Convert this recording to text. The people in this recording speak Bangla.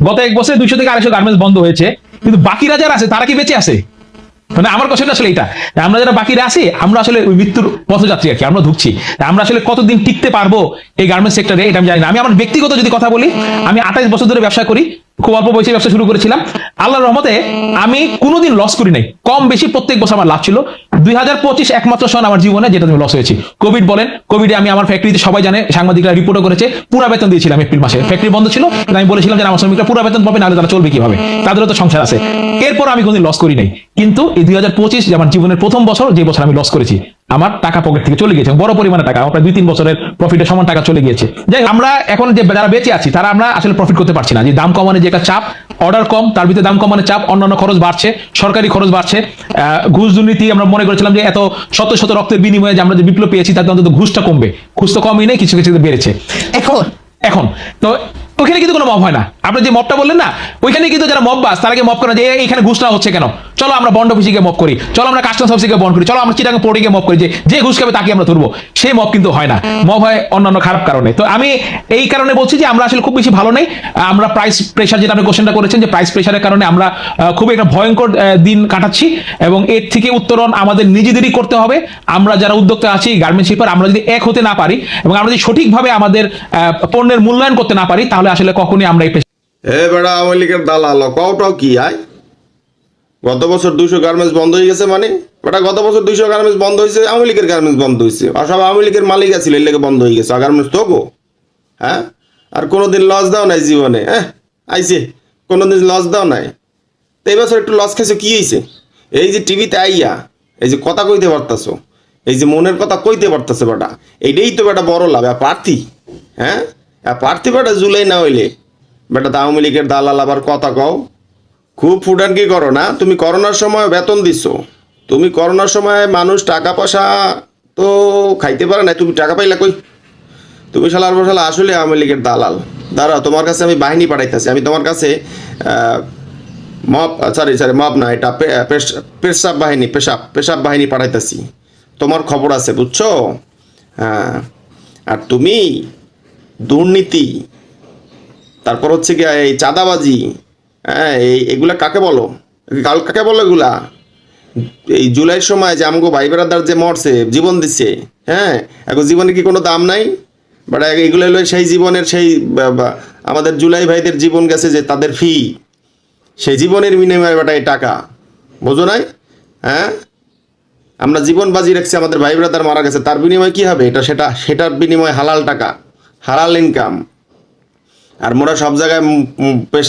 গত 1 বছরে 200 থেকে 250 গার্মেন্টস বন্ধ হয়েছে, কিন্তু বাকিরা যারা আছে তারা কি বেঁচে আছে? মানে আমার কোশ্চেনটা আসলে এটা, আমরা যারা বাকিরা আছি আমরা আসলে ওই মৃত্যুর পথযাত্রী আর কি, আমরা ঢুকছি। আমরা আসলে কতদিন টিকতে পারবো এই গার্মেন্টস সেক্টরে এটা আমি জানি না। আমি আমার ব্যক্তিগত যদি কথা বলি, আমি 28 বছর ধরে ব্যবসা করি, খুব অল্প বয়সে ব্যবসা শুরু করেছিলাম। আল্লাহর রহমতে আমি কোনোদিন লস করি নাই, কম বেশি প্রত্যেক বছর আমার লাভ ছিল। 2025 একমাত্র সন আমার জীবনে যেটা তুমি লস হয়েছি। কোভিড বলেন, কোভিডে আমি আমার ফ্যাক্টরিতে সবাই জানে, সাংবাদিকরা রিপোর্টও করেছে, পুরো বেতন দিয়েছিলাম এপ্রিল মাসে। ফ্যাক্টরি বন্ধ ছিল, কিন্তু আমি বলেছিলাম যে আমার শ্রমিকরা পুরো বেতন পাবে, নাহলে তারা চলবে কিভাবে, তাদেরও তো সংসার আছে। এরপর আমি কোনোদিন লস করি নাই। কিন্তু এই 2025 যে আমার জীবনের প্রথম বছর, যে বছর আমি লস করেছি, আমার টাকা পকেট থেকে চলে গিয়েছে, বড় পরিমাণে টাকা, আমার প্রায় 2-3 বছরের প্রফিটের সমান টাকা চলে গিয়েছে। যাই হোক, আমরা এখন যে যারা বেঁচে আছি তারা আমরা আসলে প্রফিট করতে পারছি না। যে দাম কমানোর যে একটা চাপ, অর্ডার কম, তার ভিতরে দাম কমানোর চাপ, অন্যান্য খরচ বাড়ছে, সরকারি খরচ বাড়ছে, ঘুষ দুর্নীতি। আমরা মনে করেছিলাম যে এত শত শত রক্তের বিনিময়ে যে আমরা যে বিপ্লব পেয়েছি, তাতে অন্তত ঘুষটা কমবে, ঘুষ তো কমই নেই, কিছু কিছু বেড়েছে এখন। তো ওইখানে কিন্তু কোনো মব হয় না। আপনি যে মবটা বললেন না, ওইখানে কিন্তু যারা মব বাস তারা কি মব করে যে এইখানে ঘুষ না হচ্ছে কেন, চলো আমরা বন্ড অফিসে গিয়ে মব করি, চলো আমরা কাস্টমস অফিসে গিয়ে বন্ড করি, চলো আমরা চিটাগাং পোর্টে গিয়ে মব করি, যে ঘুষ খাবে তাকে আমরা ধরবো। সেই মব কিন্তু হয় না, মব হয় অন্যান্য খারাপ কারণে। তো আমি এই কারণে বলছি যে আমরা আসলে খুব বেশি ভালো নেই। আমরা প্রাইস প্রেশার, যেটা আপনি কোশ্চেনটা করেছেন, যে প্রাইস প্রেশারের কারণে আমরা খুবই একটা ভয়ঙ্কর দিন কাটাচ্ছি, এবং এর থেকে উত্তরণ আমাদের নিজেদেরই করতে হবে। আমরা যারা উদ্যোক্তা আছি, গার্মেন্টস শিল্পের, আমরা যদি এক হতে না পারি এবং আমরা যদি সঠিকভাবে আমাদের পণ্যের মূল্যায়ন করতে না পারি, তাহলে আসলে কখনই আমরা এই বেড়া আওয়ামী লীগের দালাল কওটাও কি আয়? গত বছর 200 গার্মেন্টস বন্ধ হয়ে গেছে মানে বেটা, গত বছর 200 গার্মেন্টস বন্ধ হয়েছে, আওয়ামী লীগের গার্মেন্টস বন্ধ হয়েছে, আর সব আওয়ামী লীগের মালিক আছিল, এর লেগে বন্ধ হয়ে গেছে গার্মেন্টস তো গো। হ্যাঁ, আর কোনোদিন লস দাও নাই জীবনে? হ্যাঁ আইছে, কোনোদিন লস দাও নাই। তো এই বছর একটু লস খাইছো, কি হয়েছে? এই যে টিভিতে আইয়া এই যে কথা কইতে পারতাছো, এই যে মনের কথা কইতে পারতাছে বেটা, এইটাই তো বেটা বড় লাভ। প্রার্থী, হ্যাঁ প্রার্থী বেটা জুলাই না হইলে বেটা আওয়ামী লীগের দালাল আবার কথা কও। খুব ফুটানকি করো না তুমি। করোনার সময় বেতন দিচ্ছ, তুমি করোনার সময় মানুষ টাকা পয়সা তো খাইতে পারে না, তুমি টাকা পাইলা কই? তুমি শালার বসালা আসলে আওয়ামী লীগের দালাল। দাঁড়াও, তোমার কাছে আমি বাহিনী পাঠাইতেছি, আমি তোমার কাছে মব মব না, এটা পেশাব বাহিনী, পেশাব বাহিনী পাঠাইতেছি। তোমার খবর আছে, বুঝছো? হ্যাঁ, আর তুমি দুর্নীতি, তারপর হচ্ছে কি এই চাঁদাবাজি, হ্যাঁ এগুলা কাকে বলো? কাকে বলো এগুলা? এই জুলাইয়ের সময় যে আমগো ভাই বেড়াদার যে মরছে, জীবন দিচ্ছে, হ্যাঁ এখন জীবনে কি কোনো দাম নাই? বাট এগুলো হলো সেই জীবনের, সেই আমাদের জুলাই ভাইদের জীবন গেছে যে তাদের ফি, সেই জীবনের বিনিময়ে বেটা এই টাকা, বোঝো নাই? হ্যাঁ, আমরা জীবন বাজি রাখছি, আমাদের ভাই ব্রাদার মারা গেছে, তার বিনিময়ে কি হবে? সেটার বিনিময়ে হালাল টাকা, হালাল ইনকাম। আর মোরা সব জায়গায়